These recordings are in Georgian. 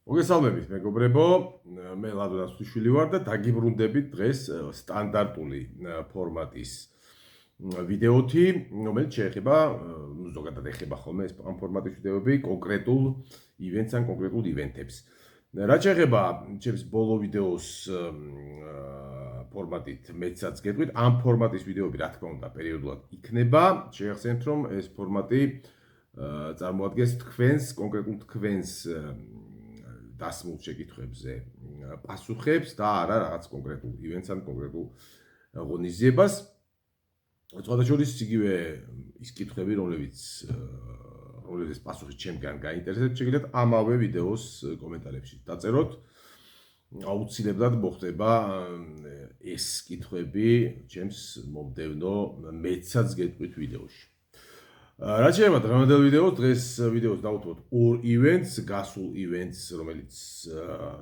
მოგესალმებით მეგობრებო, მე ლადო ნაცვლიშვილი ვარ და დაგიბრუნდებით დღეს სტანდარტული ფორმატის ვიდეოთი, რომელიც შეეხება, ზოგადად ეხება ხოლმე ამ ფორმატის ვიდეოები კონკრეტულ ივენტს ან კონკრეტულ ივენტებს. რაც შეეხება ჩემს ბოლო ვიდეოს ფორმატით მეცაც გეტყვით, ამ ფორმატის ვიდეოები რა თქმა უნდა პერიოდულად იქნება. შეახსენებთ, რომ ეს ფორმატი წარმოადგენს კონკრეტულ თქვენს დასმულ შეკითხვებზე პასუხებს და არა რაღაც კონკრეტულ ივენტს ან კონკრეტულ ღონისძიებას. სხვადასხვა იგივე ის კითხვები, რომლებიც პასუხი ჩემგან გაინტერესებთ, შეგიძლიათ ამავე ვიდეოს კომენტარებში დაწეროთ. აუცილებლად მოხდება ეს კითხვები ჩემს მომდევნო მეცაც გეტყვით ვიდეოში. რაც შეეხება დღევანდელ ვიდეოს, დღეს ვიდეოს დავუთმოთ ორ ივენტს, გასულ ივენტს, რომელიც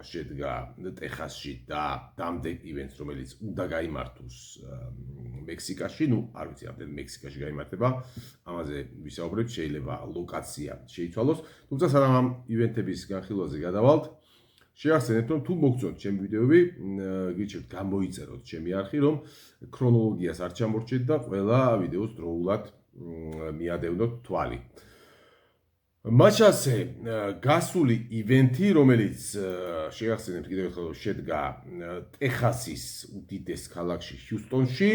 შედგა ტეხასში და დამდეგ ივენტს, რომელიც უნდა გაიმართოს მექსიკაში, არ ვიცი, ამდენ მექსიკაში გაიმართება, ამაზე ვისაუბრებთ, შეიძლება ლოკაცია შეიცვალოს, თუმცა სანამ ამ ივენტების განხილვაზე გადავალთ, შეახსენებთ, რომ თუ მოგწონთ ჩემი ვიდეოები, გიჩვენებთ გამოიწეროთ ჩემი არხი, რომ ქრონოლოგიას არ ჩამორჩეთ და ყველა ვიდეოს დროულად მიადევნოთ თვალი. მათ შორისე გასული ივენტი, რომელიც შეახსენებთ კიდევ ერთხელ შედგა ტეხასის უდიდეს ქალაქში ჰიუსტონში,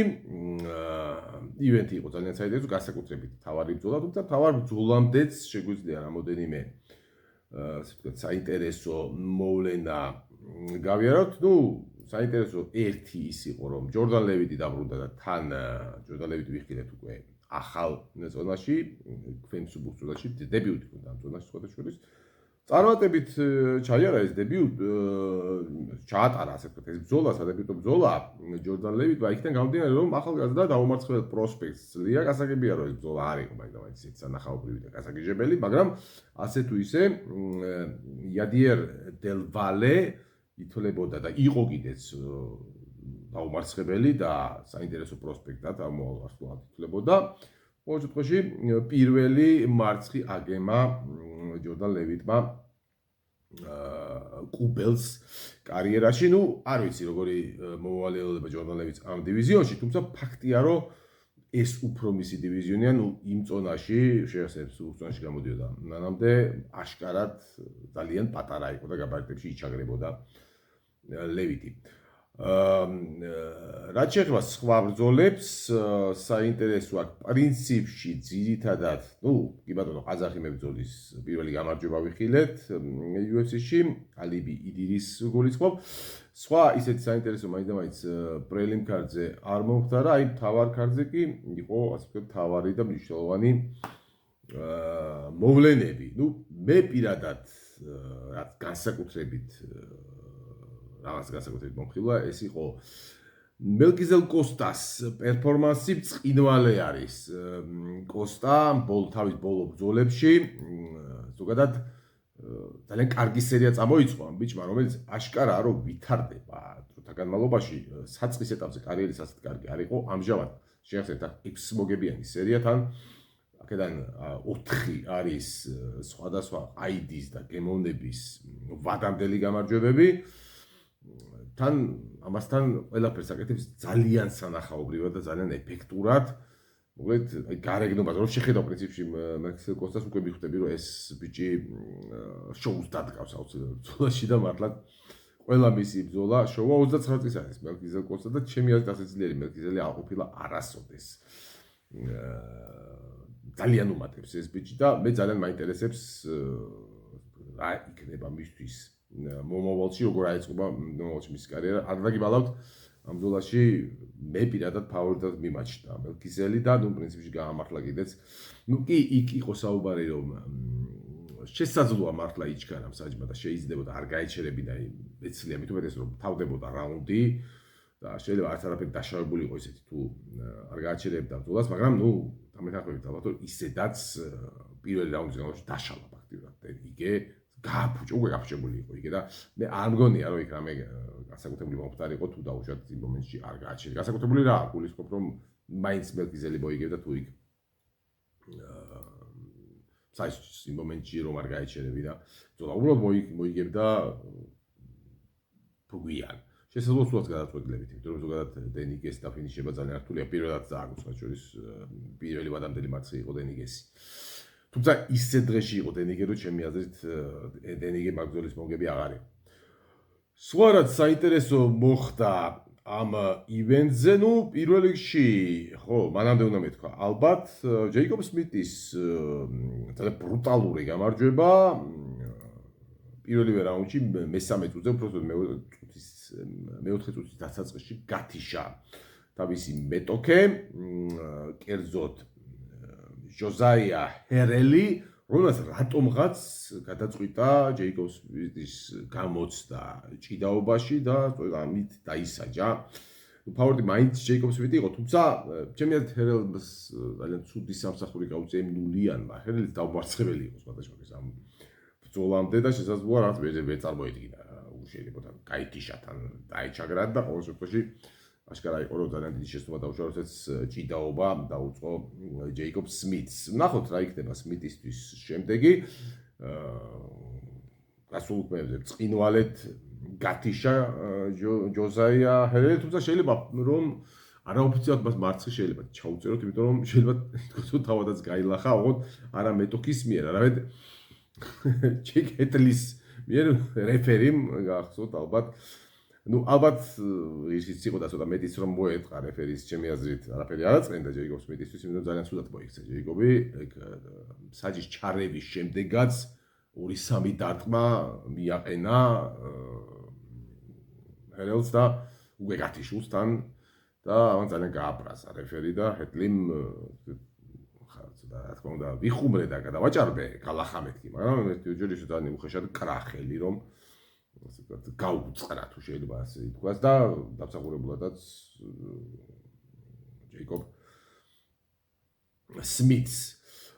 ივენტი იყო ძალიან საინტერესო, განსაკუთრებით თავარი ბრძოლა, თუმცა თავარ ბრძოლამდეც შეგვიძლია რამოდენიმე საინტერესო მოვლენა გავიაროთ. საინტერესო ერთი ის იყო, რომ ჯორდან ლევიტი დაბრუნდა და თან ჯორდან ლევიტი ვიხილეთ უკვე ახალ ზონაში, ფემსუბუქ ზონაში, დებიუტი ჰქონდა ამ ზონაში სხვადასხვა. წარმატებით ჩაიარა ეს დებიუტი, ჩაატარა ასე ვთქვათ ეს ბრძოლა, სადებიუტო ბრძოლა ჯორდან ლევიტმა, იქიდან გამომდინარე, რომ ახალგაზრდა დაუმარცხებელ პროსპექტს ძლია, გასაგებია რომ ეს ბრძოლა არ იყო მაინც ისეთი სანახაობრივი და გასაგიჟებელი, მაგრამ ასე თუ ისე იადიერ დელ ვალე ითვლებოდა და იყო კიდეც დაუმარცხებელი და საინტერესო პროსპექტად ამოასრულა ითვლებოდა. ყოველ შემთხვევაში პირველი მარცხი აგემა ჯორდან ლევიტმა კუბელს კარიერაში. არ ვიცი როგორი მოვალეობა ჯორდან ლევიტს ამ დივიზიონში, თუმცა ფაქტია, რომ ეს უფრო მისი დივიზიონია, იმ ზონაში, შეახსენებს ზონაში გამოდიოდა. მანამდე აშკარად ძალიან პატარა იყო და გაბარიტებში იჩაგრებოდა ლევიტი. რაც შეეხება სხვა ბრძოლებს, საინტერესო აქ პრინციპში ძირითადად, კი ბატონო, ყაზახი მებრძოლის პირველი გამარჯვება ვიხილეთ UFC-ში, ალიბი იდირის გულისხმობ. სხვა ისეთი საინტერესო მაინც პრელიმ ქარდზე არ მომხდარა, მთავარ ქარდზე კი იყო, ასე ვთქვათ, მთავარი და მნიშვნელოვანი მოვლენები. მე პირადად რაც განსაკუთრებით მომხილვა, ეს იყო მელკიზელ კოსტას პერფორმანსი ბრწყინვალე არის. კოსტა თავის ბოლო ბრძოლებში ზოგადად ძალიან კარგი სერია წამოიწყო ამ ბიჭმა, რომელიც აშკარაა რომ ვითარდება დროთა განმავლობაში, საწყის ეტაპზე კარიერის ასეთ კარგი არ იყო. ამჟამად შეახსენებთ 6 მოგებიანი სერია, თან აქედან 4 არის სხვადასხვა აიდის და გემოვნების ვადამდელი გამარჯვებები. თან ამასთან ყველაფერს აკეთებს ძალიან სანახაობრივად და ძალიან ეფექტურად. მოკლედ, გარეგნობაზე რომ შეხედავ პრინციპში მელკიზელ კოსტას უკვე მიხვდები, რომ ეს ბიჭი შოუს დადგავს აუცილებლად ბრძოლაში და მართლა ყველა მისი ბრძოლა შოუა. 29 წლის არის მელკიზელ კოსტა და ჩემი აზრით ასე ძლიერი მელკიზელი არ ყოფილა არასოდეს. ძალიან უმატებს ეს ბიჭი და მე ძალიან მაინტერესებს რა იქნება მისთვის მომავალში, როგორ აიწყება მომავალში მისი კარიერა. არ დაგიბალავთ ამ ბრძოლაში მე პირადად ფავორიტად მიმაჩნდა მელკიზელი და პრინციპში გაამართლა კიდეც. კი იქ იყო საუბარი, რომ შესაძლოა მართლა იჩქარა მსაჯმა და შეიძლებოდა არ გაეჩერებინა ეცლია, მით უმეტეს რომ თავდებოდა რაუნდი და შეიძლება არც არაფერი დაშავებული იყო ისეთი თუ არ გააჩერებდა ბრძოლას, მაგრამ დამეთანხმებით ალბათ რომ ისედაც პირველი რაუნდის განმავლობაში დაშალა ფაქტიურად და იგე გააფუჭა, უკვე გაფუჭებული იყო იგე და მე არ მგონია რომ იქ რამე განსაკუთრებული მომხდარი იყო თუ დაუშვათ იმ მომენტში არ გააჩერე. განსაკუთრებული რა გულისხმობ რომ მაინც მელკიზელი მოიგებდა თუ იქ საერთოდ იმ მომენტში რომ არ გაეჩერებინა ზოლა უბრალოდ მოიგებდა ფუგვიან შესაძლოა სულაც გადაწყვეტილებით იმიტომ რომ ზოგადად დენიგეს დაფინიშება ძალიან რთულია პირველად დააგოს მათ შორის პირველი ვადამდელი მარცხი იყო დენიგესი თუმცა ისე დღეში იყო დენიგე რომ ჩემი აზრით დენიგე მაგზოლის მოგები აღარ იყო სხვა რაც საინტერესო მოხდა ამ ივენტზე, ნუ პირველ რიგში, ხო, მანამდე უნდა მეთქვა, ალბათ ჯეიკობ სმიტის ძალიან ბრუტალური გამარჯვება პირველივე რაუნდში მესამე წუთზე უბრალოდ მეოთხე წუთის დასაწყისში გათიშა თავისი მეტოქე, კერძოდ ჟოზაია ჰერელი, რომელსაც რატომღაც გადაწყვიტა ჯეიკობ სმიტის გამოცდა ჭიდაობაში და ამით დაისაჯა. ფავორიტი მაინც ჯეიკობ სმიტი იყო, თუმცა ჩემი აზრით ჰერელს ძალიან ცუდი სამსახური გაუწია იმ ნულიანმა. ჰერელი დაუმარცხებელი იყო სხვადასხვა ამ ბრძოლამდე და შესაძლოა რაც ვერ წარმოედგინა. შეიძლება გაითიშათან დაიჩაგრა და ყოველ შემთხვევაში აშკარა იყო რომ ძალიან დიდი შეცდომა დაუშვა, როდესაც ჭიდაობა დაუწყო ჯეიკობ სმიტს. ნახოთ რა იქნება სმიტისთვის შემდეგი. გასულ უკმეებზე წინვალეთ გათიშა ჯოზაია ჰერელი, თუმცა შეიძლება რომ არაოფიციალურად მას მარცხი შეიძლება ჩაუწეროთ, იმიტომ რომ შეიძლება თქოს რომ თავადაც გაილახა, ოღონდ არა მეტოქის მიერ, არამედ ჩეკეტლის მიერ რეფერიმ გახსოვთ ალბათ ნუ ალბათ ისიც იყო და ცოტა მეტიც რომ მოეთყა რეფერის ჩემი აზრით არაფერი არ აწყენდა ჯეიკობ სმიტისთვის, იმიტომ რომ ძალიან ცუდად მოიქცა ჯეიკობი საჯის ჩარევის შემდეგაც 2-3 დარტყმა მიაყენა ჰერელს და უკვე გათიშულს თან და ამან ძალიან გააბრაზა რეფერი და ჰეტლიმ რა თქმა უნდა ვიხუმრე და გადავაჭარბე გალახა მეთქი, მაგრამ ჯერ ისე ძალიან უხეშად კრახელი რომ ასე ვთქვათ, გაუწყრა თუ შეიძლება ასე ითქვას და დამსახურებულადაც ჯეიკობ სმიტს.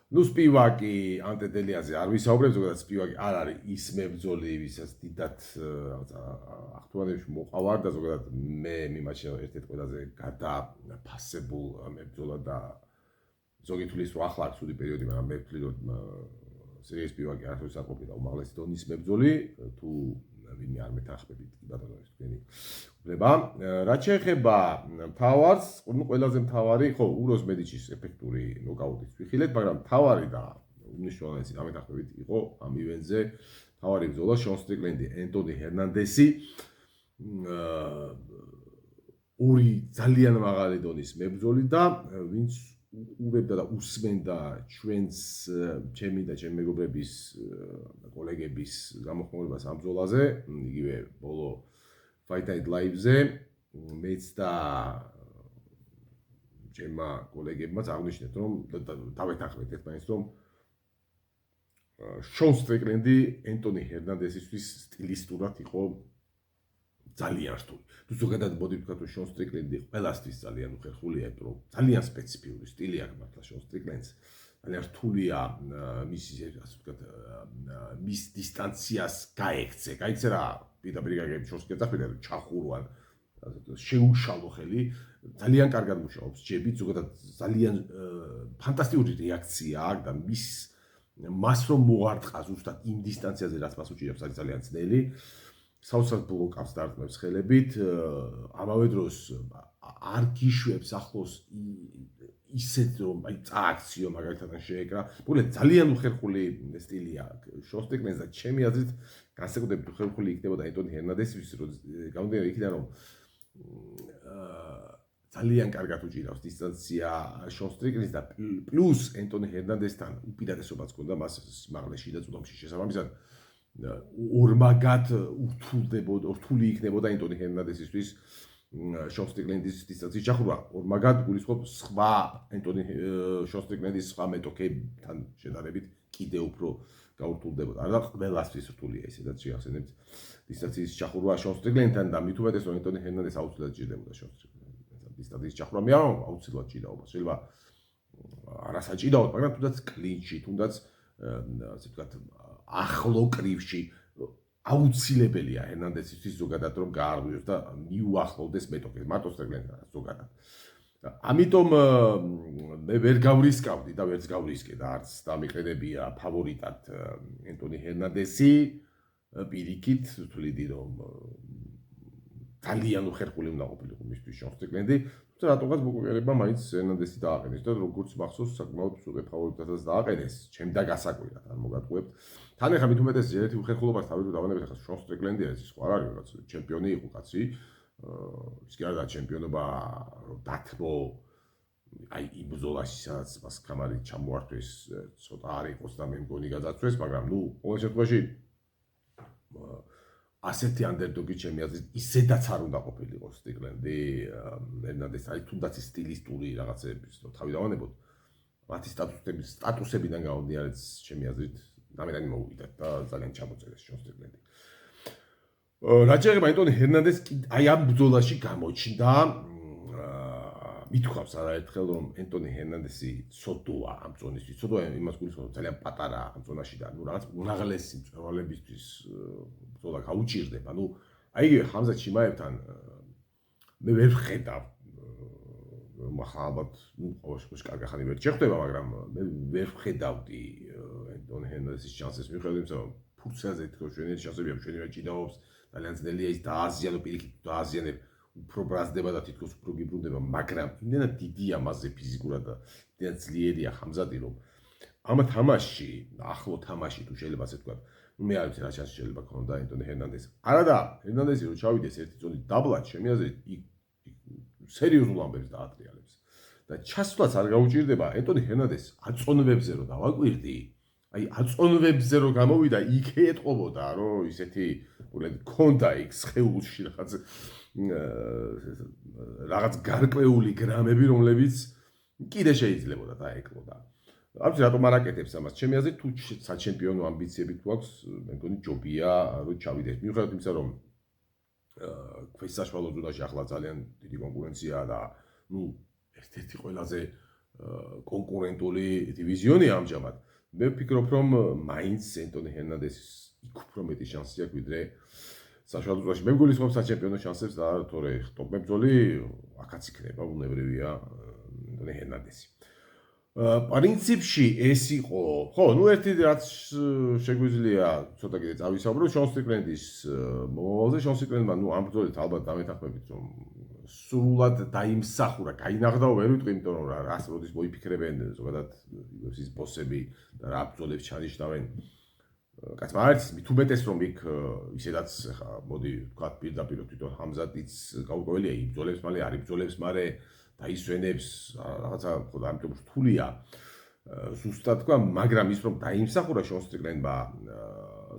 ნუ სპივაკი ანტედელიაზე არ ვისაუბრებ, ზოგადად სპივაკი არ არის ის მებრძოლი, ვისაც დიდად აქტუალებში მოყავარ და ზოგადად მე მიმაჩნია ერთ-ერთ ყველაზე გადაფასებულ მებრძოლად და ზოგი თulis რომ ახლა აქვს ცუდი პერიოდი, მაგრამ მე ვთვლი რომ სერგეი სპივაკი არასდროს არ ყოფილა უმაღლესი დონის მებრძოლი, თუ ვინმე არ მეთანხმებით კი ბატონო ეს თქვენი უფლება. რაც შეეხება მთავარს, ნუ ყველაზე მთავარი, ხო, უროს მედიჩის ეფექტური ნოკაუტის ვიხილეთ, მაგრამ მთავარი და უმნიშვნელოვანესი გამეთანხმებით იყო ამ ივენტზე მთავარი ბრძოლა შონ სტრიკლენდი, ენტონი ჰერნანდესი. ორი ძალიან მაღალი დონის მებრძოლი და ვინც უყურებდა და უსმენდა ჩვენს ჩემი და ჩემი მეგობრების კოლეგების გამოხმაურებას ამ ბრძოლაზე, იგივე ბოლო Fight Night Live-ზე მეც და ჩემმა კოლეგებმაც აღნიშნეთ, რომ დავეთანხმეთ ერთმანეთს, რომ შონ სტრიკლენდი ენტონი ჰერნანდესისთვის სტილისტურად იყო ძალიან რთული. თუ ზოგადად მოდი ვთქვათ, რომ შონ სტრიკლენდი ყველასთვის ძალიან უხერხულია, იმიტომ რომ ძალიან სპეციფიური სტილი აქვს მართლა შონ სტრიკლენდს. ძალიან რთულია მისი ასე ვთქვათ, მის დისტანციას გაექცე. გაიქცე რა, პირდაპირ გაგები შორს გეწაფიდა, ჩახურვან, შეუშალო ხელი, ძალიან კარგად მუშაობს ჯებით, ზოგადად ძალიან ფანტასტიკური რეაქცია აქვს და მას რომ მოარტყა ზუსტად იმ დისტანციაზე, რაც მას უჭირავს, არის ძალიან ძნელი. საოცრად ბლოკავს დარტყმებს ხელებით, ამავე დროს არ გიშვებს ახლოს ისეთ რომ აი წააქციო მაგალითად შეეკრა. მოკლედ ძალიან უხერხული სტილია შონ სტრიკლენდს და ჩემი აზრით განსაკუთრებით უხერხული იქნებოდა ენტონი ჰერნანდესისთვის, გამომდინარე იქიდან რომ ძალიან კარგად უჭირავს დისტანცია შონ სტრიკლენდს და პლუს ენტონი ჰერნანდესთან უპირატესობაც ჰქონდა მას სიმაღლეში და წვდომში შესაბამისად ორმაგად რთული იქნებოდა ენტონი ჰერნანდესისთვის შონ სტრიკლენდის დისტანციის ჩახურვა. ორმაგად გულისხმობ სხვა ენტონი შონ სტრიკლენდის სხვა მეტოქებთან შედარებით კიდევ უფრო გაურთულდებოდა. არა ყველასთვის რთულია ისედაც შეახსენებთ დისტანციის ჩახურვა შონ სტრიკლენდთან და მით უმეტეს რომ ენტონი ჰერნანდეს აუცილებლად ჭირდებოდა შონ სტრიკლენდთან დისტანციის ჩახურვა. მე არ აუცილებლად ჭიდაობა. შეიძლება არასაჭიდაოდ, მაგრამ თუნდაც კლინჩი, თუნდაც ასე ვთქვათ ახლო კრივში აუცილებელია ჰერნანდესისთვის ზოგადად რომ გაარღვიოს და მიუახლოვდეს მეტოქეს მარტო სტრიკლენდთან ზოგადად. ამიტომ მე ვერ გავრისკავდი და ვერც გავრისკე და არც დამიყენებია ფავორიტად ენტონი ჰერნანდესი პირიქით ვთვლიდი რომ ძალიან უხერხული უნდა ყოფილიყო მისთვის შონ სტრიკლენდი თუმცა რატომღაც მოგვიყურება მაინც ჰერნანდესი დააყენეს და როგორც მახსოვს საკმაოდ სუპერ ფავორიტადაც დააყენეს ჩემ და გასაკვირად არ მოგატყუებთ თან ახლა მით უმეტეს ერთი უხერხულობას თავი რომ დავანებეთ ახლა შონ სტრიკლენდი არის ის ყარ არის რაღაც ჩემპიონი იყო კაცი ის კი არა ჩემპიონობა დათმო აი იმ ბრძოლაში სადაც მას კამარი ჩამოართვეს ცოტა არ იყოს და მე მგონი გადაწვეს მაგრამ ნუ ყოველ შემთხვევაში ასეთი ანდერდოგი ჩემი აზრით ისედაც არ უნდა ყოფილიყო სტრიკლენდი ჰერნანდესი აი თუნდაც სტილისტური რაღაცების რო თავი დავანებოთ მათი სტატუსებიდან გამომდინარე ჩემი აზრით დამეტანი მოუვიდათ და ძალიან ჩამოწერეს შონ სტრიკლენდი რა შეიძლება ენტონი ჰერნანდესი აი ამ ბრძოლაში გამოჩნდა მithქვავს არაერთხელ რომ ენტონი ჰერნანდესი ცოდოა ამ ზონისთვის ცოდოა იმას გულისხმობს ძალიან პატარა ამ ზონაში და ნუ რაღაც უნაღლესი მწვერვალებისთვის ბრძოლა გაუჭირდება ნუ აი ხამზა ჩიმაევთან მე ვერ ვხედავ ახლა ალბათ ნუ ყოველ შემთხვევაში კარგი ხანი ვერ შეხვდება მაგრამ მე ვერ ვხედავდი ენტონი ჰერნანდესის შანსებს მიუხედავად იმისა რომ ფურცელზე თქოს ჩვენი შანსებია ჩვენი ვაჭიდაობს ძალიან ძნელია ის დააზიანო პირიქით დააზიანებ უფრო ბრაზდება და თითქოს უფრო გიბრუნდება მაგრამ იმდენად დიდია მასზე ფიზიკურად და იმდენად ძლიერია ხამზადი რომ ამ თამაშში ახლო თამაში თუ შეიძლება ასე ვთქვა მე არ ვიცი რა შანსი შეიძლება ქონოდა ენტონი ჰერნანდესი არადა ჰერნანდესი რო ჩავიდეს ერთი ზონით დაბლად ჩემი აზრით სერიოზულ ამბებს დაატრიალებს და ჩასვლაც არ გაუჭირდება ენტონი ჰერნანდესი აწონვებზე რო დავაკვირდი აი აწონვებზე რო გამოვიდა იქ ეტყობოდა რომ ისეთი ქონდა იქ სხეულში რაღაც გარკვეული გრამები რომლებიც კიდე შეიძლებოდა დაეკლოდა არ ვიცი რატომ არ აკეთებს ამას ჩემი აზრით თუ საჩემპიონო ამბიციები თუ აქვს მე მგონი ჯობია რომ ჩავიდეს მიუხედავად იმისა რომ ქვეშ საშუალო ზონაში ახლა ძალიან დიდი კონკურენციაა და ნუ ერთ-ერთი ყველაზე კონკურენტული დივიზიონია ამჟამად მე ვფიქრობ რომ მაინც ენტონი ჰერნანდესის იქ უფრო მეტი შანსი აქვს ვიდრე საშუალო ზონაში მე მგულისხმობ საჩემპიონო შანსებს და თორე ტოპ მებრძოლი აქაც იქნება უნებრივია ენტონი ჰერნანდესი პრინციპში ეს იყო ხო ნუ ერთი რაც შეგვიძლია ცოტა კიდე წავისაუბრო შონ სტრიკლენდის მომავალზე შონ სტრიკლენდმა ნუ ამ ბრძოლით ალბათ დამეთანხმებით რომ სრულად დაიმსახურა გაინაღდაო ვერ ვიტყვი იმიტომ რომ რას როდის მოიფიქრებენ ზოგადად UFC-ის ბოსები და რა ბრძოლებს ჩანიშნავენ კაცმა არის მით უმეტეს რომ იქ ისედაც ხა მოდი ვთქვათ პირდაპირ თვითონ ჰამზატიც გაუკვეველია იბრძოლებს მალე არ იბრძოლებს მალე დაისვენებს რაღაცა ხო და ამიტომ რთულია ზუსტად თქვა მაგრამ ის რომ დაიმსახურა შონ სტრიკლენდმა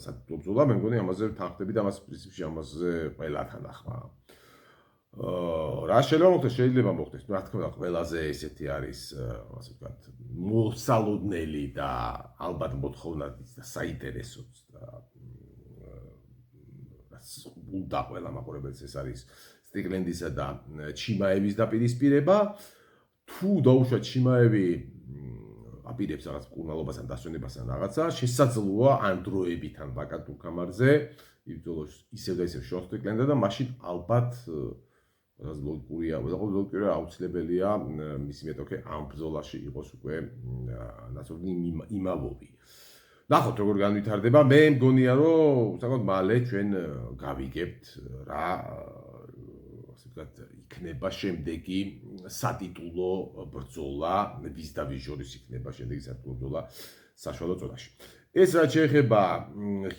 საკუთარ ბრძოლა მე მგონი ამაზე თანხდები და მას პრინციპში ამაზე ყველა თანახმა რა შეიძლება მოხდეს რა თქმა უნდა ყველაზე ესეთი არის ასე ვთქვათ მოსალოდნელი და ალბათ მოთხოვნადიც და საინტერესოც და უნდა ყველა მაყურებელს ეს არის სტრიკლენდისა და ჩიმაევის დაპირისპირება თუ დაუშვათ ჩიმაევი აპირებს რაღაც მკურნალობასთან დასვენებასთან რაღაცა შესაძლოა ანდროებით ან ვაკანტურ კამარზე იბრძოლოს ისევ და ისევ შონ სტრიკლენდა და მაშინ ალბათ რაც ლოგიკურია და ლოგიკურია აუცილებელია მისი მეტოქე ამ ბრძოლაში იყოს უკვე ნაცნობი იმავოვი ნახოთ როგორ განვითარდება მე მგონია რომ საკმაოდ მალე ჩვენ გავიგებთ რა ასე ვთქვათ იქნება შემდეგი სატიტულო ბრძოლა ვის და ვის შორის იქნება შემდეგი სატიტულო ბრძოლა საშუალო ზონაში ეს რაც შეეხება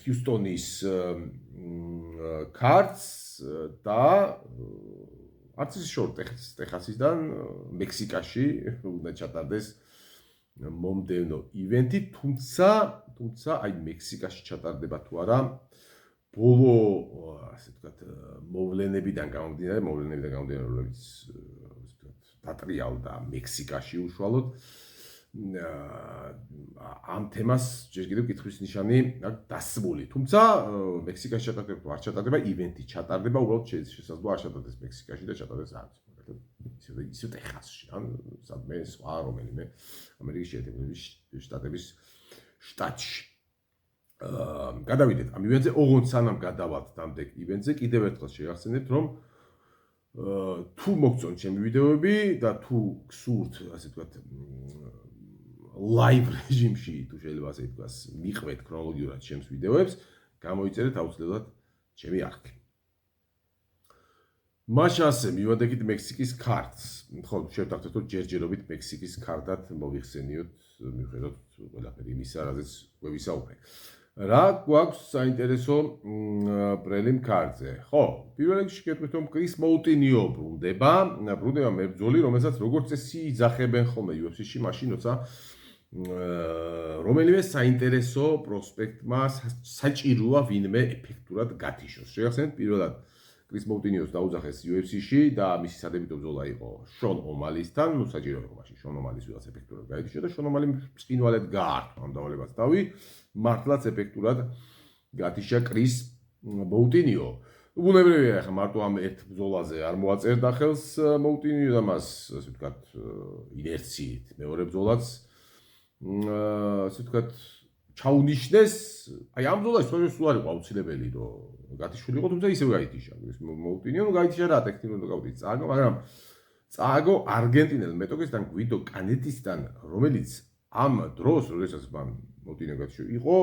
ჰიუსტონის კარტს და არც ის შორტ ტეხასისიდან მექსიკაში უნდა ჩატარდეს მომდევნო ივენთი თუმცა აი მექსიკაში ჩატარდება თუ არა ბოლო ასე ვთქვათ მოვლენებიდან გამომდინარე რომლებიც ასე ვთქვათ დატრიალდა მექსიკაში უშუალოდ ამ თემას ჯერ კიდევ კითხვის ნიშანი აქვს დასმული. თუმცა მექსიკაში ჩატარდება თუ არ ჩატარდება, ივენთი ჩატარდება, უბრალოდ შესაძლოა არ ჩატარდეს მექსიკაში და ჩატარდეს არც. ისე ტეხასში, ან სადმე სხვა რომელიმე ამერიკის შეერთებული შტატების შტატში. გადავიდეთ ამ ივენთზე, ოღონდ სანამ გადავალთ დამდეგ ივენთზე, კიდევ ერთხელ შევახსენებთ, რომ თუ მოგწონთ ჩემი ვიდეოები და თუ გსურთ, ასე ვთქვათ, live რეჟიმში, თუ შეიძლება ასე ვთქვას, მიყვეთ ქრონოლოგიურად ჩემს ვიდეოებს, გამოიწერეთ აუცილებლად ჩემი არქივი. მაშინ ასე მივადექით მექსიკის ქართს. ხო, შევთანხმდეთ, რომ ჯერჯერობით მექსიკის ქართად მოვიხსენიოთ, მიუხედავად ყველაფერი იმისა, რაზეც ვისაუბრე. რა გვაქვს საინტერესო პრელიმ ქართზე? ხო, პირველ რიგში გეტყვით, რომ კრის მოუტინიო ბრუნდება მებრძოლი, რომელსაც როგორც წესი იძახებენ ხოლმე UFC-ში, მაშინ როცა რომელიმე საინტერესო პროსპექტმა საჭიროა ვინმე ეფექტურად გათიშოს. შეგახსენებთ პირველად კრის მოუტინიოს დაუძახეს UFC-ში და მისი სადებიუტო ბრძოლა იყო შონ ომალისთან, ну საჭირო იყო მაშინ შონ ომალის ვიღაც ეფექტურად გაითიშა და შონ ომალი წინვალედ გაართვა ამ დავალებას თავი, მართლაც ეფექტურად გათიშა კრის მოუტინიო. ბუნებრივია, ახლა მარტო ამ ერთ ბრძოლაზე არ მოაწერდა ხელს მოუტინიო და მას, ასე ვთქვათ, ინერციით მეორე ბრძოლაც ასე ვთქვათ, ჩაუნიშნეს, აი ამ ბრძოლაში სულ არ იყო აუცილებელი, რომ გათიშული იყო, თუმცა ისევ გაითიშა. მოუტინიო, ну გაითიშა რა, ტექნიკურად გავდით წააგო, მაგრამ წააგო არგენტინელ მეტოქესთან გვიდო კანეტისთან, რომელიც ამ დროს, როდესაც მან მოუტინიო გათიშა, იყო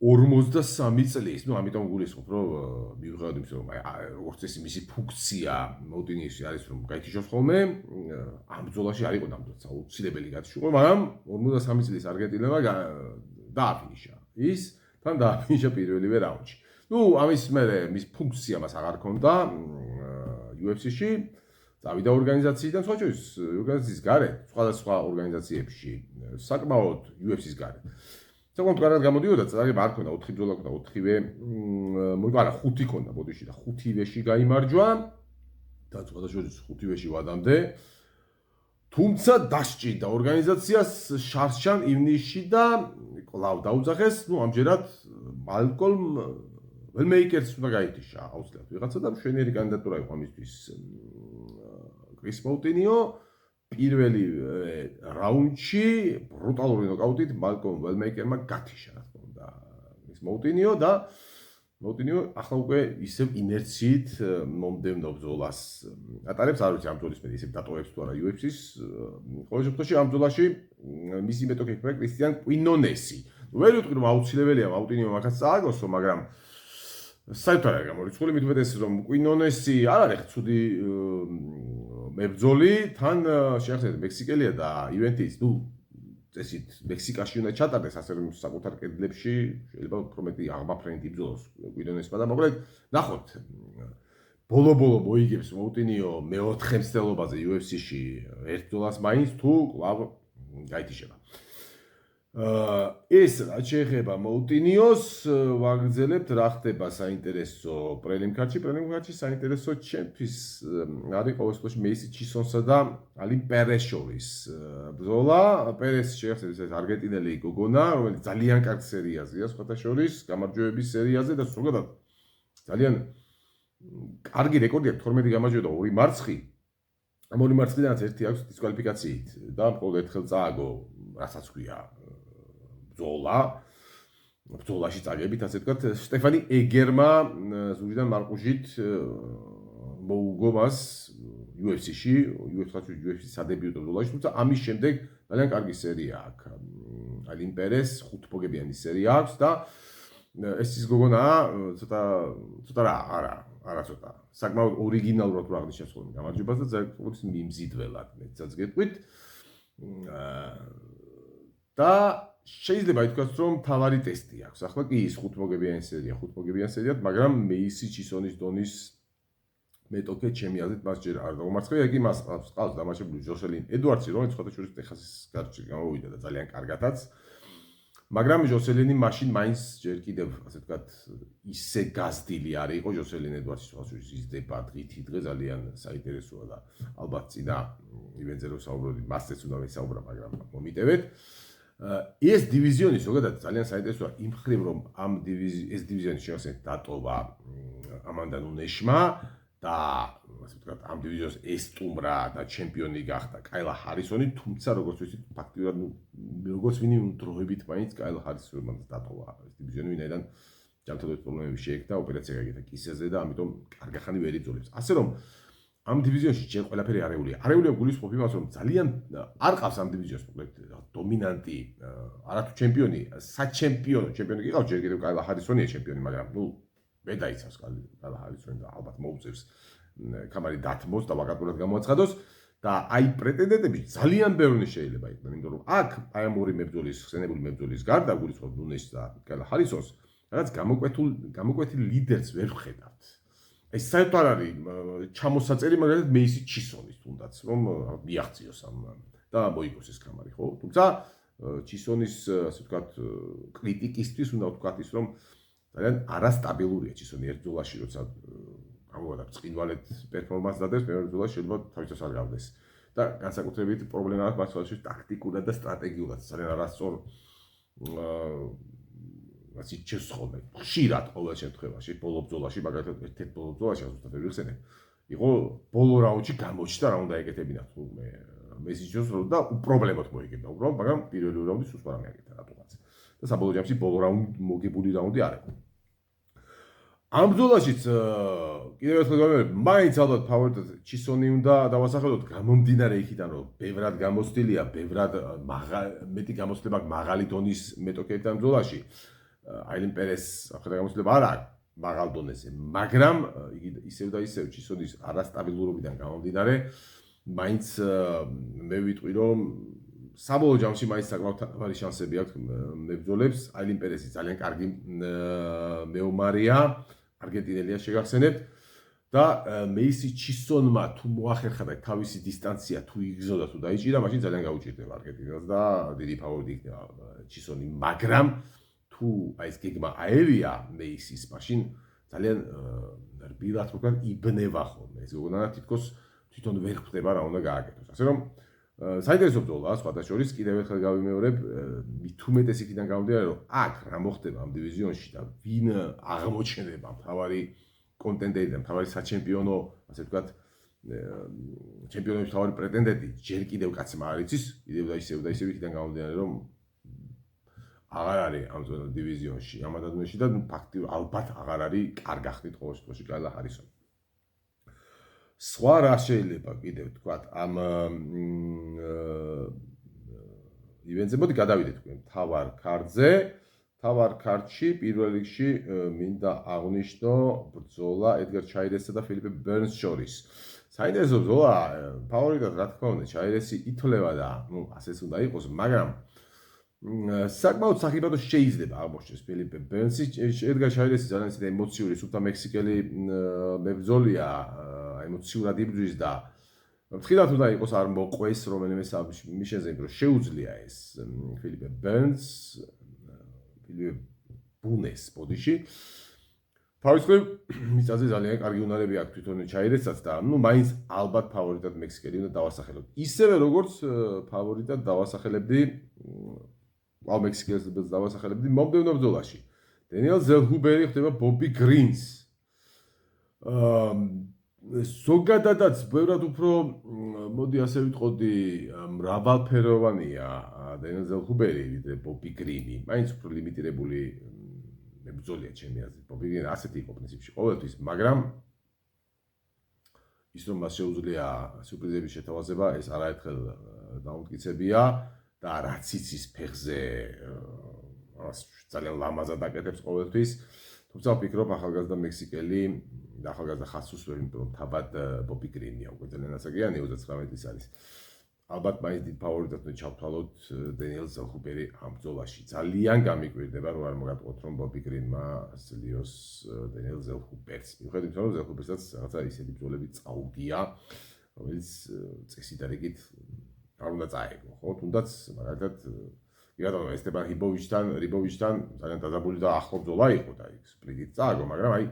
43 წლის, ну ამიტომ გულისხმობ, რომ მიუხედავად იმისა, რომ როგორც წესი მისი ფუნქცია მოუტინიოში არის, რომ გაითიშოს ხოლმე, ამ ბრძოლაში არ იყო ნამდვილად აუცილებელი გათიშულიყო, მაგრამ 43 წლის არგენტინელმა დააფინიშა. ის თან დააფინიშა პირველივე რაუნდში. ну ამის მერე მის ფუნქცია მას აღარ ჰქონდა UFC-ში, წავიდა ორგანიზაციიდან, სხვა შორის ორგანიზაციის გარეთ, სხვადასხვა ორგანიზაციებში, საკმაოდ UFC-ს გარეთ. საკმაოდ კარგად გამოდიოდა, წარგება არ ქონდა, 4 ბრძოლა ქონდა, 4-ვე არა 5 ქონდა ბოდიში და 5-ვეში გაიმარჯვა და სხვადასხვა 5-ვეში ვადამდე. თუმცა დასჭირდა ორგანიზაციას შარშან ივნისში და კვლავ დაუძახეს, ну ამჯერად მალკოლმ ველმეიკერს უნდა გაითიშა აუცილებლად ვიღაცა და მშვენიერი კანდიდატურა იყო ამისთვის კრის მოუტინიო. პირველი რაუნდში ბრუტალური ნოკაუტით მალკოლმ ველმეიკერმა გათიშა, რა თქმა უნდა, ის მოუტინიო და მოუტინიო ახლა უკვე ისევ ინერციით მომდევნო ბრძოლას ატარებს, არ ვიცი ამ ბრძოლის მე ისევ დატოვებს თუ არა UFC-ს. ყოველ შემთხვევაში ამ ბრძოლაში მისი მეტოქე იქნება კრისტიან კვინონესი. ვერ ვიტყვი რომ აუცილებელია მოუტინიო მაგას წააგოსო, მაგრამ საერთოდ არ გამორიცხული, მით უმეტეს რომ კვინონესი არ არის ცუდი მებრძოლი, თან შეახსენეთ მექსიკელია და ივენთის, ну წესით მექსიკაში უნდა ჩატარდეს, ასე რომ საკუთარ კედლებში შეიძლება უფრო მეტი აღმაფრენით იბრძოლოს კვინონესმა და მოკლედ ნახოთ. ბოლო-ბოლო მოიგებს მოუტინიო მეოთხე მცდელობაზე UFC-ში ერთ ბრძოლას მაინც თუ კვლავ გაითიშება. ეს რაც შეეხება მოუტინიოს, ვაგრძელებთ რა ხდება საინტერესო პრელიმ ქართში. პრელიმ ქართში საინტერესო ჩემთვის არის ყოველ შემთხვევაში მეისი ჩისონსა და ალი პერეს შორის ბრძოლა. პერეს შეეხება ეს არგენტინელი გოგონა, რომელიც ძალიან კარგ სერიაზეა სხვათა შორის, გამარჯვებების სერიაზე და ზოგადად ძალიან კარგი რეკორდი აქვს, 12 გამარჯვება და 2 მარცხი. ამ 2 მარცხიდანაც ერთი აქვს დისკვალიფიკაციით და მხოლოდ ერთხელ წააგო, რასაც ქვია ბრძოლაში წაგებით, ასე ვთქვათ, სტეფანი ეგერმა ზურიდან მარყუჟით მოუგო მას UFC-ში, UFC-ს სადებიუტო ბრძოლაში, თუმცა ამის შემდეგ ძალიან კარგი სერია აქვს. ალინ პერეს 5 მოგებიანი სერია აქვს და ეს ის გოგონაა, ცოტა არა ცოტა. საკმაოდ ორიგინალურად რო აღნიშნავს ხოლმე გამარჯვებას და ძალიან მიმზიდველად, მეცაც გეტყვით. და შეიძლება ითქვას, რომ თავარი ტესტი აქვს. ახლა კი ის 5 მოგებიანი სერია, მაგრამ მეისი ჩისონის დონის მეტოქე ჩემი აზრით მას ჯერ არ დაუმარცხებია, იგი მას ყავს დამარცხებული ჟოსელინ ედვარდსი, რომელიც სხვათა შორის ტეხასის გარჩევში გამოვიდა და ძალიან კარგადაც. მაგრამ ჟოსელინი მაშინ მაინც ჯერ კიდევ, ასე ვთქვათ, ისე გაზრდილი არ იყო ჟოსელინ ედვარდსი, სხვათა შორის იზრდება დღითი დღე ძალიან საინტერესოა და ალბათ წინა ივენტზე რო საუბრობთ, მასწეც უნდა ვესაუბრა, მაგრამ მომიტევეთ. ეს დივიზიონი ზოგადად ძალიან საინტერესოა იმ მხრივ, რომ ეს დივიზიონი შეახსენეთ დატოვა ამანდა ნუნეშმა და ასე ვთქვათ, ამ დივიზიონს ესტუმრა და ჩემპიონი გახდა კაილა ჰარისონი, თუმცა როგორც ვიცით, ფაქტიურად როგორც ვინმე დროებით მაინც კაილა ჰარისონმა დატოვა ეს დივიზიონი, ვინაიდან ჯანმრთელობის პრობლემები შეექნა, ოპერაცია გაიგეთა კისერზე და ამიტომ კარგახანი ვერ იწოლებს. ასე რომ ამ დივიზიონში ჯერ ყველაფერი არეულია. არეულია გულისხმობ იმას, რომ ძალიან არ ყავს ამ დივიზიონს დომინანტი, არათუ ჩემპიონი, საჩემპიონო ჩემპიონი კი ყავს, ჯერ კიდევ კაილა ჰარისონია ჩემპიონი, მაგრამ მე დაიცავს კაილა ჰარისონი და ალბათ მოუწევს კამარი დათმოს და ვაკატურად გამოაცხადოს და აი პრეტენდენტები ძალიან ბევრი შეიძლება იყვნენ, იმიტომ რომ აქ აი ამ ორი მებრძოლის, ხსენებული მებრძოლის გარდა გულისხმობ ნუნეს და კაილა ჰარისონს, რაღაც გამოკვეთილ ლიდერს ვერ ვხედავთ. ეს საერთოდ არ არის ჩამოსაწერი, მაგალითად მეისი ჩისონის თუნდაც რომ მიაღწიოს ამ და მოიგოს ეს კამარი, ხო? თუმცა ჩისონის ასე ვთქვათ კრიტიკისთვის უნდა ვთქვათ ის რომ ძალიან არასტაბილურია ჩისონი ერთ ბრძოლაში, როცა ამგვარად ბრწყინვალედ პერფორმანსს დადებს, მეორე ბრძოლაში შეიძლება თავისას არ გავდეს. და განსაკუთრებით პრობლემა აქვს მასში ტაქტიკურად და სტრატეგიულად, ძალიან არასწორ ასე ჩესხობე. ხშირად ყოველ შემთხვევაში ბოლო ბრძოლაში, მაგალითად ერთ-ერთ ბოლო ბრძოლაში ზუსტად ვერ ვიხსენებ. იყო ბოლო რაუნდში გამოჩნდა რა უნდა ეკეთებინათ თურმე მესიჯოს და უპრობლემოდ მოიგებდა უბრალოდ, მაგრამ პირველი რაუნდი სულ სხვა მიაკეთა რატომაც. და საბოლოო ჯამში ბოლო რაუნდი მოგებული რაუნდი არ იყო. ამ ბრძოლაშიც კიდევ ერთხელ გავიმეორებ, მაინც ალბათ ფავორიტად ჩისონი უნდა დავასახელოთ გამომდინარე იქიდან, რომ ბევრად გამოცდილია, ბევრად მეტი გამოცდილება აქვს მაღალი დონის მეტოქეებთან ბრძოლაში. აილენ პერეს ახლა გამოცდილება არ აქვს მაღალ დონეზე, მაგრამ იგი ისევ და ისევ ჩისონის არასტაბილურობიდან გამომდინარე, მაინც მე ვიტყვი რომ საბოლოო ჯამში მაინც საკმაოდ თავარი შანსები აქვს მებრძოლებს. აილენ პერესი ძალიან კარგი მეომარია, არგენტინელია შეგახსენებთ და მეისი ჩისონმა თუ მოახერხა და თავისი დისტანცია თუ იგზნოდა თუ დაიჭირა, მაშინ ძალიან გაუჭირდება არგენტინელს და დიდი ფავორიტი იქნება ჩისონი, მაგრამ თუ აი ეს გეგმა აევია მეისის, მაშინ ძალიან რბილად თქვენ იბნევა ხოლმე. ეს გოგონა თითქოს თვითონ ვერ ხვდება რა უნდა გააკეთოს. ასე რომ საინტერესო ბრძოლაა სხვათა შორის, კიდევ ერთხელ გავიმეორებ, მით უმეტეს იქიდან გამომდინარე, რომ აქ რა მოხდება ამ დივიზიონში და ვინ აღმოჩნდება მთავარი კონტენდენტი და მთავარი საჩემპიონო, ასე ვთქვათ, ჩემპიონობის მთავარი პრეტენდენტი, ჯერ კიდევ კაცმა არ იცის, კიდევ და ისევ იქიდან გამომდინარე, რომ აღარ არის ამ დივიზიონში, ამ დადმეში და ფაქტიურად ალბათ აღარ არის კარგახნით ყოველ შემთხვევაში კაილა ჰარისონი. სხვა რა შეიძლება კიდევ თქვათ ამ ივენტზე, მოდი გადავიდეთ თქვენ თავარ ქარდზე. თავარ ქარდში პირველ რიგში მინდა აღვნიშნო ბრძოლა ედგარ ჩაირესსა და ფილიპე ბერნს შორის. საინტერესო ბრძოლა, ფავორიტად რა თქმა უნდა ჩაირესი ითვლება და ასეც უნდა იყოს, მაგრამ საკმაოდ სახიფათო შეიძლება აღმოჩნდეს ფილიპე ბერნსი. ედგარ ჩაირესი ძალიან ისეთი ემოციური, სუფთა მექსიკელი მებრძოლია, ემოციურად იბრძვის და ფრთხილად უნდა იყოს არ მოყვეს რომელიმე მიშენზე, რომ შეუძლია ეს ფილიპე ბერნს, ფილიპე ბუნეს ბოდიში. თავისუფლ მიწაზე ძალიან კარგი უნარები აქვს თვითონ ჩაირესაც და მაინც ალბათ ფავორიტად მექსიკელი უნდა დავასახელოთ. ისევე როგორც ფავორიტად დავასახელებდი მექსიკელს დავასახელებდი მომდევნო ბრძოლაში. დენიელ ზელჰუბერი ხდება ბობი გრინს. ზოგადადაც ბევრად უფრო მოდი ასე ვიტყოდი მრავალფეროვანია დენიელ ზელჰუბერი ვიდრე ბობი გრინი. მაინც უფრო ლიმიტირებული მებრძოლია ჩემი აზრით. ბობი გრინი ასეთი იყო პრინციპში ყოველთვის, მაგრამ ის რომ მას შეუძლია სურპრიზების შეთავაზება, ეს არაერთხელ დაუმტკიცებია და რაც იცის ფეხზე ძალიან ლამაზად აკეთებს ყოველთვის. თუმცა ვფიქრობ ახალგაზრდა მექსიკელი და ახალგაზრდა ხასუსი, იმიტომ რომ თავად ბობი გრინია უკვე ძალიან ასაკიანი 39 ის არის. ალბათ მაინც დიდ ფავორიტად უნდა ჩავთვალოთ დენიელ ზელჰუბერი ამ ბრძოლაში. ძალიან გამიკვირდება რომ არ მოგატყოთ რომ ბობი გრინმა სლიოს დენიელ ზელჰუბერს. მიუხედავად იმისა, რომ ზელჰუბერსაც რაღაცა ისეთი ბრძოლები წაუგია, რომელიც წესით და რიგით არ უნდა წაეგო, ხო? თუნდაც მაგალითად იგივე ესტებან რიბოვიჩთან ძალიან დადაბული და ახლო ბრძოლა იყო და იქ სპლიტით წააგო, მაგრამ აი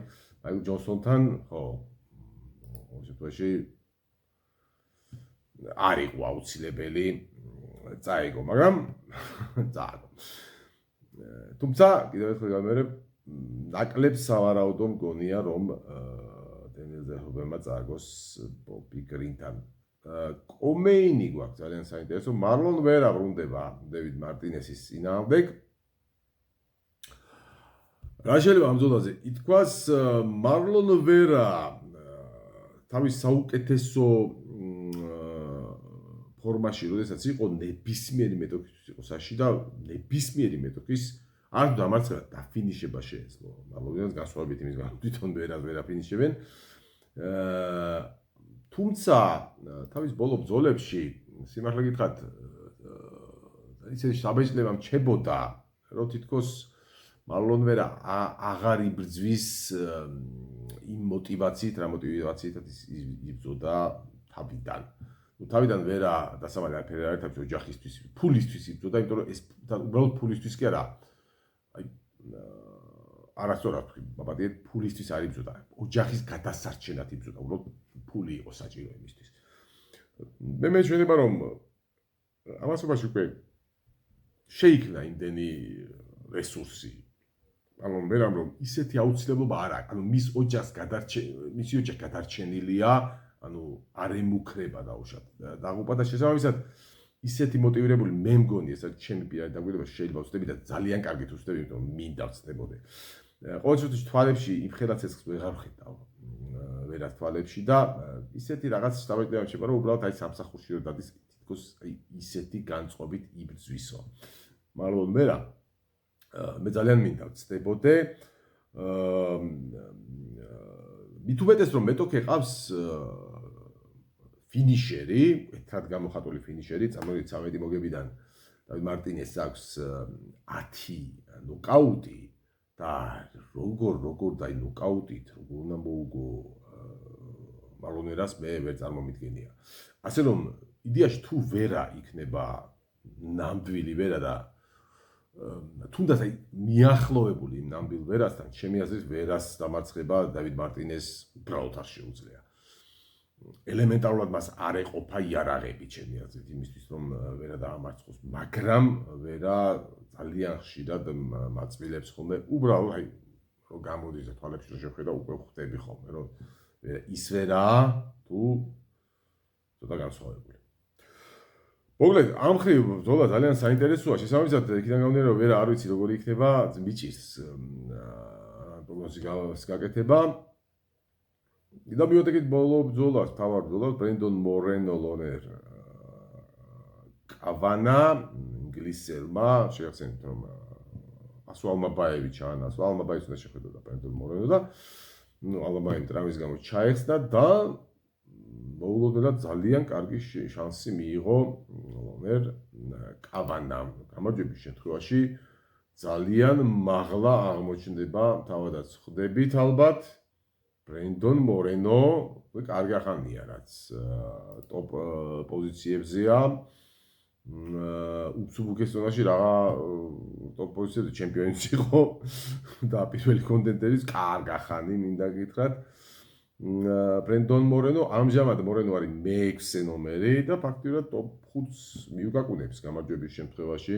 მაიკლ ჯონსონთან ხო შემთხვევაში არ იყო აუცილებელი წაეგო, მაგრამ წააგო. თუმცა კიდევ ერთხელ გავიმეორებ, ნაკლებ სავარაუდო მგონია რომ დენიელ ზელჰუბერმა წააგოს ბობი გრინთან. კომეინი გვაქვს ძალიან საინტერესო. მარლონ ვერა ბრუნდება დევიდ მარტინესის წინააღმდეგ. რა შეიძლება ამ ბრძოლაზე ითქვას მარლონ ვერა თავის საუკეთესო ფორმაში, როდესაც იყო ნებისმიერი მეტოქისთვის იყო საში და ნებისმიერი მეტოქის არ დამარცხება დაფინიშება შეეძლო. მალოვინას განსხვავებით იმის გამო თვითონ ვერ აფინიშებენ. თუმცა თავის ბოლო ბრძოლებში სიმართლე გითხრათ ისეთი საბეჭდება მჩებოდა, რომ თითქოს მარლონ ვერა აღარ იბრძვის იმ მოტივაციით, რა მოტივაციითაც იბრძოდა თავიდან. თავიდან ვერა დასამალი არაფერი არ არის ოჯახისთვის, ფულისთვის იბრძოდა, იმიტომ რომ ეს უბრალოდ ფულისთვის კი არა. აი არასწორად ვთქვი, მაბადიეთ, ფულისთვის არ იბრძოდა, ოჯახის გადასარჩენად იბრძოდა, უბრალოდ ფული იყო საჭირო იმისთვის. მე მეჩვენება რომ ამასობაში უკვე შეიქმნა იმდენი რესურსი. ანუ მე რომ ისეთი აუცილებლობა არ აქვს, ანუ მისი ოჯახი გადარჩენილია, ანუ არ ემუქრება დაუშვათ. დაღუპა და შესაბამისად ისეთი მოტივირებული მე მგონი, ესაც ჩემი პირადი დაგვიდება შეიძლება ვწდები და ძალიან კარგით ვწდები, იმიტომ რომ მინდა ვწდებოდე. ყოველ შემთხვევაში თვალებში იმხელა ცეცხლს ვეღარ ვხედავ. ვერას თვალებში და ისეთი რაღაც საბეჭდება შეება, რომ უბრალოდ აი სამსახურში რომ დადის თითქოს აი ისეთი განწყობით იბრძვისო. მარლონ ვერა მე ძალიან მინდა ვწდებოდე. მით უმეტეს რომ მეტოქე ყავს ფინიშერი, ერთად გამოხატული ფინიშერი, წამოვიდეთ 13 მოგებიდან დავით მარტინესს აქვს 10 ნოკაუტი და როგორ და ნოკაუტით როგორ უნდა მოუგო მარლონ ვერას მე ვერ წარმომიდგენია. ასე რომ იდეაში თუ ვერა იქნება ნამდვილი ვერა და თუნდაც აი მიახლოვებული იმ ნამდვილ ვერასთან, ჩემი აზრით ვერას დამარცხება დავით მარტინესს უბრალოდ არ შეუძლია. ელემენტარულად მას არ ეყოფა იარაღები ჩემი აზრით იმისთვის რომ ვერა დაამარცხოს, მაგრამ ვერა ძალიან ხშირად მაწვილებს ხოლმე უბრალოდ აი რომ გამოდის და თვალებში რომ შევხედა უკვე ხვდები ხოლმე რომ ის ვერაა თუ ცოტა განსხვავებული. მოგლედ ამ ხრივ ბრძოლა ძალიან საინტერესოა. შესაბამისად იქიდან გამომდინარე რომ ვერა არ ვიცი როგორი იქნება ბიჭის პროგნოზის გაკეთება. და მივოდებით ბოლო ბრძოლას, თავარ ბრძოლას ბრენდონ მორენო ლონერ კავანა ინგლისელმა შეახსენეთ რომ ასო ალმაბაევიჩა ან ასო ალმაბაევს უნდა შეხედოდა ბრენდონ მორენო და ალმაბაევი ტრავმის გამო ჩაეხსნა და მოულოდნელად ძალიან კარგი შანსი მიიღო ლონერ კავანამ. გამარჯვების შემთხვევაში ძალიან მაღლა აღმოჩნდება, თავადაც ხვდებით ალბათ. ბრენდონ მორენო კარგი ახალია, რაც ტოპ პოზიციებზეა. უცუბუკეს ზონაში რაღა ტოპ პოზიციებზე ჩემპიონიც იყო და პირველი კონტენდერის კარგი ახალი მინდა გითხრათ. ბრენდონ მორენო ამჟამად მორენო არის მე-6 ნომერი და ფაქტიურად ტოპ 5-ს მიუკაკუნებს გამარჯვების შემთხვევაში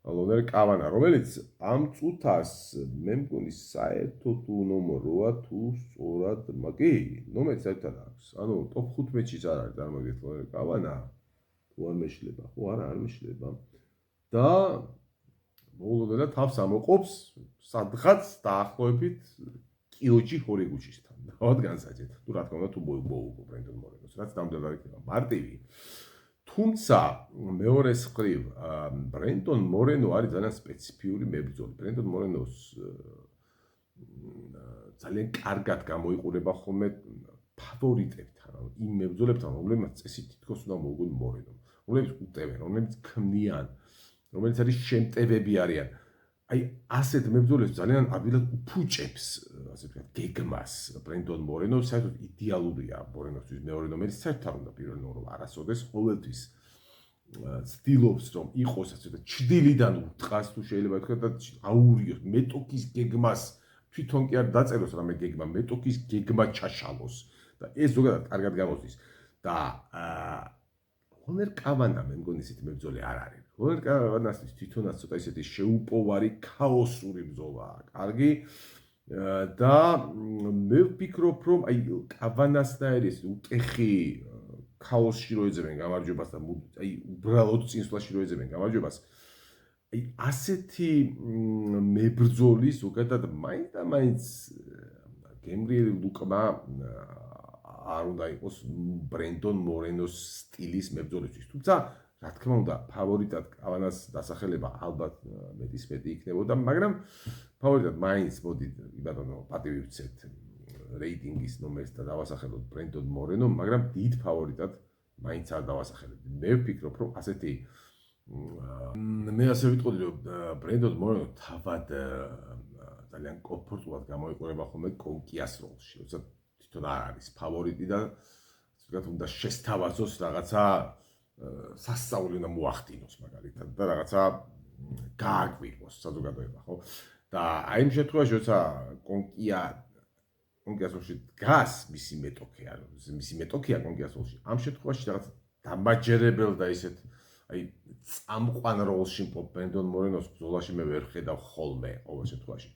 ლონერ კავანა, რომელიც ამ წუთას მე მგონი საერთოდ ნომეროა თუ სწორად, კი, ნომერი საერთოდ აქვს. ანუ ტოპ 15-ში არ არის წარმოგიდგენთ ლონერ კავანა, თუ არ მეშლება, ხო არა არ მეშლება. და მოულოდნელად თავს ამოყობს სადღაც დაახლოებით კიოჯი ჰორიგუჩისთან. დავად განსაჭეთ. თუ რა თქმა უნდა თუ მოუგო ბრენდონ მორენოს, რაც ნამდვილად არ იქნება მარტივი. თუმცა მეორეს მხრივ ბრენდონ მორენო არის ძალიან სპეციფიური მებრძოლი. ბრენდონ მორენოს ძალიან კარგად გამოიყურება ხოლმე ფავორიტებთან, იმ მებრძოლებთან, რომლებმაც წესი თითქოს უნდა მოუგონ მორენომ, რომლებიც უტევენ, რომლებიც ქმნიან, რომელიც არის შემტევები არიან. აი ასეთ მებრძოლებს ძალიან ადვილად უფუჭებს, ასე ვთქვათ, გეგმას ბრენდონ მორენო, საერთოდ იდეალურია მორენოსთვის მეორე ნომერი, საერთოდ არ უნდა პირველი ნომერი არასოდეს ყოველთვის ცდილობს რომ იყოს ასე ვთქვათ, ჩრდილიდან უტყას თუ შეიძლება ვთქვათ და აურიოს მეტოქის გეგმას, თვითონ კი არ დაწეროს რამე გეგმა, მეტოქის გეგმა ჩაშალოს და ეს ზოგადად კარგად გამოსდის და ლონერ კავანა მე მგონი ისეთი მებრძოლი არ არის. ლონერ კავანასთვის თვითონაც ცოტა ისეთი შეუპოვარი ქაოსური ბრძოლაა. კარგი და მე ვფიქრობ რომ აი კავანასნაირი უკეხი ქაოსში რო ეძებენ გამარჯვებას და აი უბრალოდ წინსვლაში რო ეძებენ გამარჯვებას აი ასეთი მებრძოლი ზოგადად მაინც გემრიელი ლუკმა არ უნდა იყოს ბრენდონ მორენოს სტილის მებრძოლისთვის. თუმცა, რა თქმა უნდა, ფავორიტად კავანას დასახელება ალბათ მეტისმეტი იქნებოდა, მაგრამ ფავორიტად მაინც მოდი ბატონო პატივი ვცეთ რეიტინგის ნომერს და დავასახელოთ ბრენდონ მორენო, მაგრამ დიდ ფავორიტად მაინც არ დავასახელებ. მე ვფიქრობ, რომ ასეთი მე ასე ვიტყოდი, რომ ბრენდონ მორენო თავად ძალიან კომფორტულად გამოიყურება ხოლმე კონკიას როლში, როცა თვითონ არ არის ფავორიტი და ზოგადად უნდა შესთავაზოს რაღაცა სასწაული უნდა მოახდინოს მაგალითად და რაღაცა გააკვირვოს საზოგადოება, ხო? და აი იმ შემთხვევაში, როცა კონკიას როლში დგას მისი მეტოქეა კონკიას როლში, ამ შემთხვევაში რაღაც დამაჯერებელ და ისეთ აი წამყვან როლში მყოფ ბრენდონ მორენოს ბრძოლაში მე ვერ ხედავ ხოლმე ყოველ შემთხვევაში.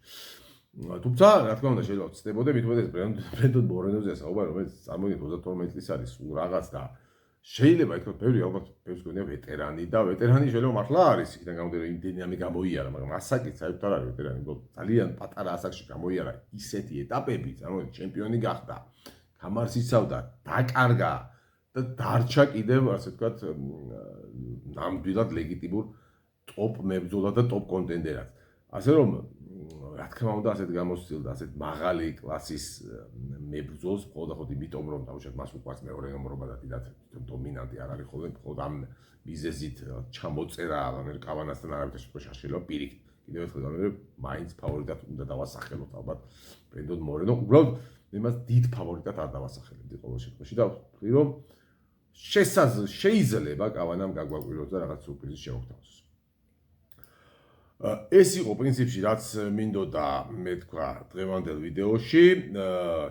თუმცა, რა თქმა უნდა, შეიძლება ვცდებოდე, მithumetes ბრენდონ მორენოზე საუბარი, რომელიც წარმოიდგინეთ 32 წლის არის, სულ რაღაც და შეიძლება ითქვას, ბევრი ალბათ ბევრს გონია ვეტერანი და ვეტერანი შეიძლება მართლა არის, იქიდან გამომდინარე იმდენი ამი გამოიარა, მაგრამ ასაკით საერთოდ არ არის ვეტერანი, ძალიან პატარა ასაკში გამოიარა ისეთი ეტაპები, წარმოიდგინეთ, ჩემპიონი გახდა, გამარს იცავდა, დაკარგა და დარჩა კიდევ, ასე ვთქვათ, ნამდვილად ლეგიტიმურ ტოპ მებრძოლად და ტოპ კონტენდერად. ასე რომ, რა თქმა უნდა, ასეთ გამოსცილდა, ასეთ მაღალი კლასის მებრძოლს, მხოლოდ იმიტომ, რომ დაუშვათ მას უყვარს მეორე ნომრობა და დიდად დომინანტი არ არის ხოლმე, მხოლოდ ამ მიზეზით ჩამოწერა კავანასთან არავითარ შემთხვევაში არ შეიძლება პირიქით. კიდევ ერთხელ გამერე, მაინც ფავორიტად უნდა დავასახელოთ ალბათ ბრენდონ მორენო. უბრალოდ მე მას დიდ ფავორიტად არ დავასახელებდი ყოველ შემთხვევაში და ვთქვი, რომ შეიძლება კავანამ გაგვაკვირვოს და რაღაც სურპრიზი შევხვდოს. ეს იყო პრინციპში რაც მინდოდა მე თქვა დღევანდელ ვიდეოში.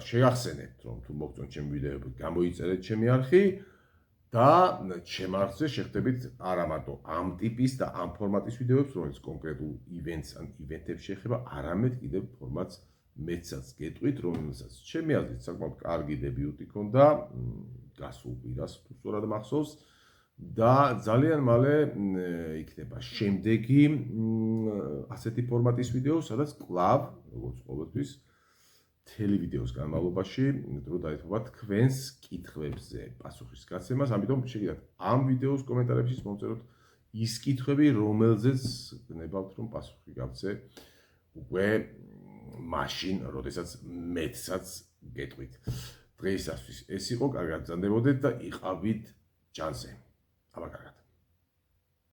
შეახსენებთ, რომ თუ მოგწონთ ჩემი ვიდეოები, გამოიწერეთ ჩემი არხი და ჩემ არხზე შეხვდებით არა მარტო ამ ტიპის და ამ ფორმატის ვიდეოებს, რომელიც კონკრეტულ ივენტს ან ივენტებს შეეხება, არამედ კიდევ ფორმატს მეცაც გეტყვით, რომელსაც ჩემი აზრით საკმაოდ კარგი დებიუტი ჰქონდა გასულ კვირას, თუ სწორად მახსოვს. და ძალიან მალე იქნება შემდეგი ასეთი ფორმატის ვიდეო, სადაც კლავ, როგორც ყოველთვის, მთელი ვიდეოს განმავლობაში დრო დაეთმობა თქვენს კითხვებზე პასუხის გაცემას, ამიტომ შეგიძლიათ ამ ვიდეოს კომენტარებში მომწეროთ ის კითხვები, რომელზეც გნებავთ, რომ პასუხი გავცე უკვე მაშინ, როდესაც მეცაც გეტყვით. დღეისათვის ეს იყო, კარგად გრძანდებოდეთ და იყავით ჯანზე. Aber